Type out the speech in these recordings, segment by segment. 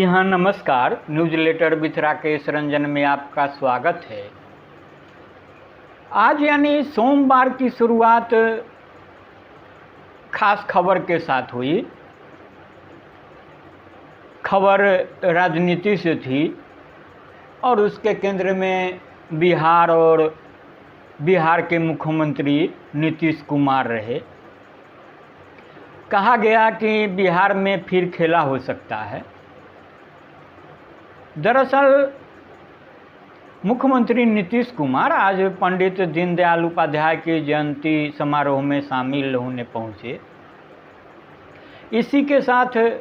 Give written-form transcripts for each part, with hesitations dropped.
हाँ, नमस्कार। Newsletter with Rakesh Ranjan में आपका स्वागत है। आज यानी सोमवार की शुरुआत खास खबर के साथ हुई। खबर राजनीति से थी और उसके केंद्र में बिहार के मुख्यमंत्री नीतीश कुमार रहे। कहा गया कि बिहार में फिर खेला हो सकता है। दरअसल मुख्यमंत्री नीतीश कुमार आज पंडित दीनदयाल उपाध्याय की जयंती समारोह में शामिल होने पहुंचे। इसी के साथ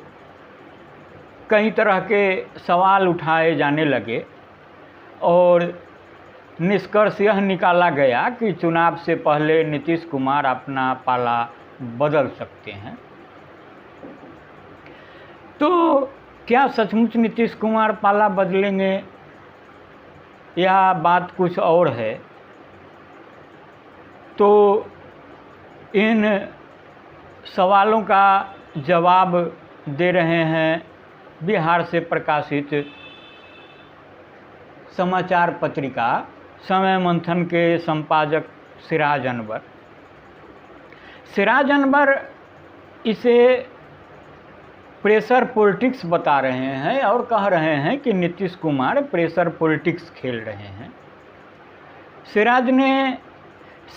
कई तरह के सवाल उठाए जाने लगे और निष्कर्ष यह निकाला गया कि चुनाव से पहले नीतीश कुमार अपना पाला बदल सकते हैं। तो क्या सचमुच नीतीश कुमार पाला बदलेंगे या बात कुछ और है? तो इन सवालों का जवाब दे रहे हैं बिहार से प्रकाशित समाचार पत्रिका समय मंथन के संपादक सिराज अनवर। सिराज अनवर इसे प्रेशर पॉलिटिक्स बता रहे हैं और कह रहे हैं कि नीतीश कुमार प्रेशर पॉलिटिक्स खेल रहे हैं। सिराज ने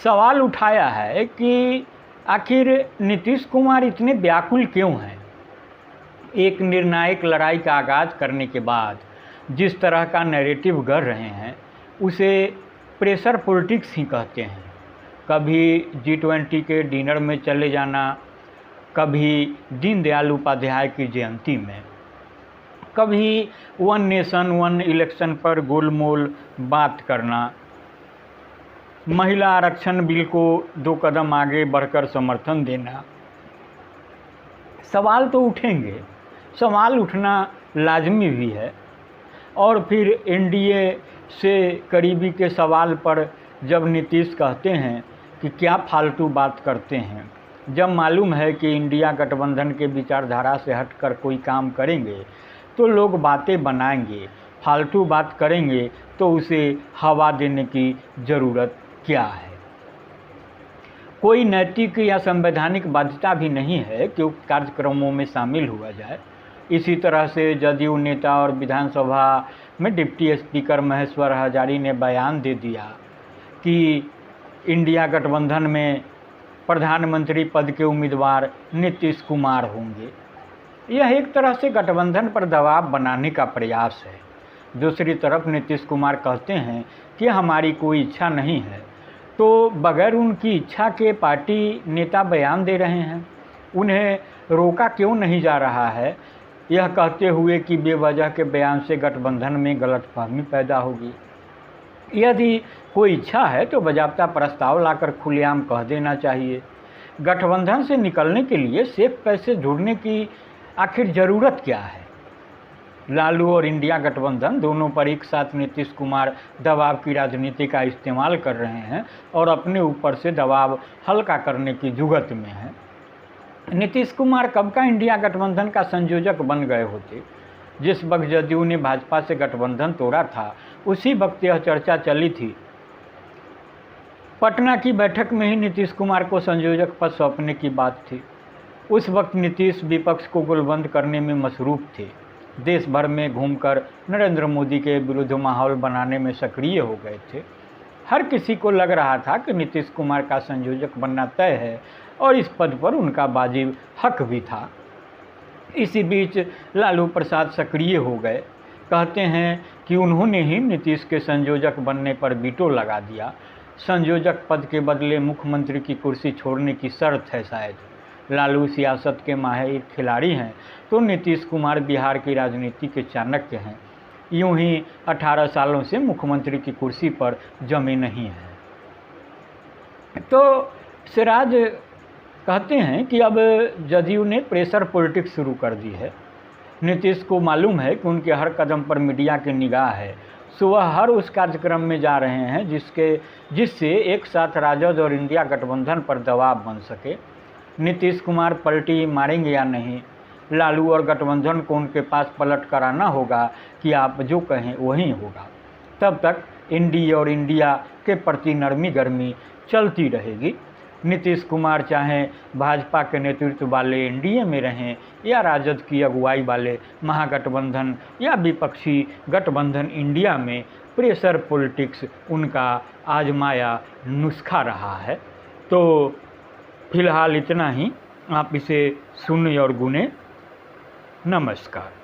सवाल उठाया है कि आखिर नीतीश कुमार इतने व्याकुल क्यों हैं? एक निर्णायक लड़ाई का आगाज़ करने के बाद जिस तरह का नैरेटिव गढ़ रहे हैं उसे प्रेशर पॉलिटिक्स ही कहते हैं। कभी G20 के डिनर में चले जाना, कभी दीनदयाल उपाध्याय की जयंती में, कभी वन नेशन वन इलेक्शन पर गोलमोल बात करना, महिला आरक्षण बिल को 2 कदम आगे बढ़कर समर्थन देना। सवाल तो उठेंगे, सवाल उठना लाजमी भी है। और फिर एनडीए से करीबी के सवाल पर जब नीतीश कहते हैं कि क्या फालतू बात करते हैं, जब मालूम है कि इंडिया गठबंधन के विचारधारा से हटकर कोई काम करेंगे तो लोग बातें बनाएंगे, फालतू बात करेंगे तो उसे हवा देने की ज़रूरत क्या है? कोई नैतिक या संवैधानिक बाध्यता भी नहीं है कि उक्त कार्यक्रमों में शामिल हुआ जाए। इसी तरह से जदयू नेता और विधानसभा में डिप्टी स्पीकर महेश्वर हजारी ने बयान दे दिया कि इंडिया गठबंधन में प्रधानमंत्री पद के उम्मीदवार नीतीश कुमार होंगे। यह एक तरह से गठबंधन पर दबाव बनाने का प्रयास है। दूसरी तरफ नीतीश कुमार कहते हैं कि हमारी कोई इच्छा नहीं है, तो बगैर उनकी इच्छा के पार्टी नेता बयान दे रहे हैं। उन्हें रोका क्यों नहीं जा रहा है, यह कहते हुए कि बेवजह के बयान से गठबंधन में गलतफहमी पैदा होगी। यदि कोई इच्छा है तो बजाबता प्रस्ताव लाकर खुलेआम कह देना चाहिए। गठबंधन से निकलने के लिए सिर्फ पैसे जोड़ने की आखिर ज़रूरत क्या है? लालू और इंडिया गठबंधन दोनों पर एक साथ नीतीश कुमार दबाव की राजनीति का इस्तेमाल कर रहे हैं और अपने ऊपर से दबाव हल्का करने की जुगत में हैं। नीतीश कुमार कब का इंडिया गठबंधन का संयोजक बन गए होते? जिस वक्त जदयू ने भाजपा से गठबंधन तोड़ा था उसी वक्त यह चर्चा चली थी। पटना की बैठक में ही नीतीश कुमार को संयोजक पद सौंपने की बात थी। उस वक्त नीतीश विपक्ष को गोलबंद करने में मसरूफ़ थे। देश भर में घूमकर नरेंद्र मोदी के विरुद्ध माहौल बनाने में सक्रिय हो गए थे। हर किसी को लग रहा था कि नीतीश कुमार का संयोजक बनना तय है और इस पद पर उनका वाजिब हक भी था। इसी बीच लालू प्रसाद सक्रिय हो गए। कहते हैं कि उन्होंने ही नीतीश के संयोजक बनने पर वीटो लगा दिया। संयोजक पद के बदले मुख्यमंत्री की कुर्सी छोड़ने की शर्त है शायद। लालू सियासत के माहिर खिलाड़ी हैं तो नीतीश कुमार बिहार की राजनीति के चाणक्य हैं। यूं ही 18 सालों से मुख्यमंत्री की कुर्सी पर जमे नहीं हैं। तो सिराज कहते हैं कि अब जदयू ने प्रेशर पॉलिटिक्स शुरू कर दी है। नीतीश को मालूम है कि उनके हर कदम पर मीडिया की निगाह है, सो वह हर उस कार्यक्रम में जा रहे हैं जिससे एक साथ राजद और इंडिया गठबंधन पर दबाव बन सके। नीतीश कुमार पलटी मारेंगे या नहीं, लालू और गठबंधन को उनके पास पलट कर आना होगा कि आप जो कहें वही होगा। तब तक एनडीए और इंडिया के प्रति नरमी गर्मी चलती रहेगी। नीतीश कुमार चाहे भाजपा के नेतृत्व वाले एनडीए में रहें या राजद की अगुवाई वाले महागठबंधन या विपक्षी गठबंधन इंडिया में, प्रेशर पॉलिटिक्स उनका आजमाया नुस्खा रहा है। तो फिलहाल इतना ही, आप इसे सुने और गुने। नमस्कार।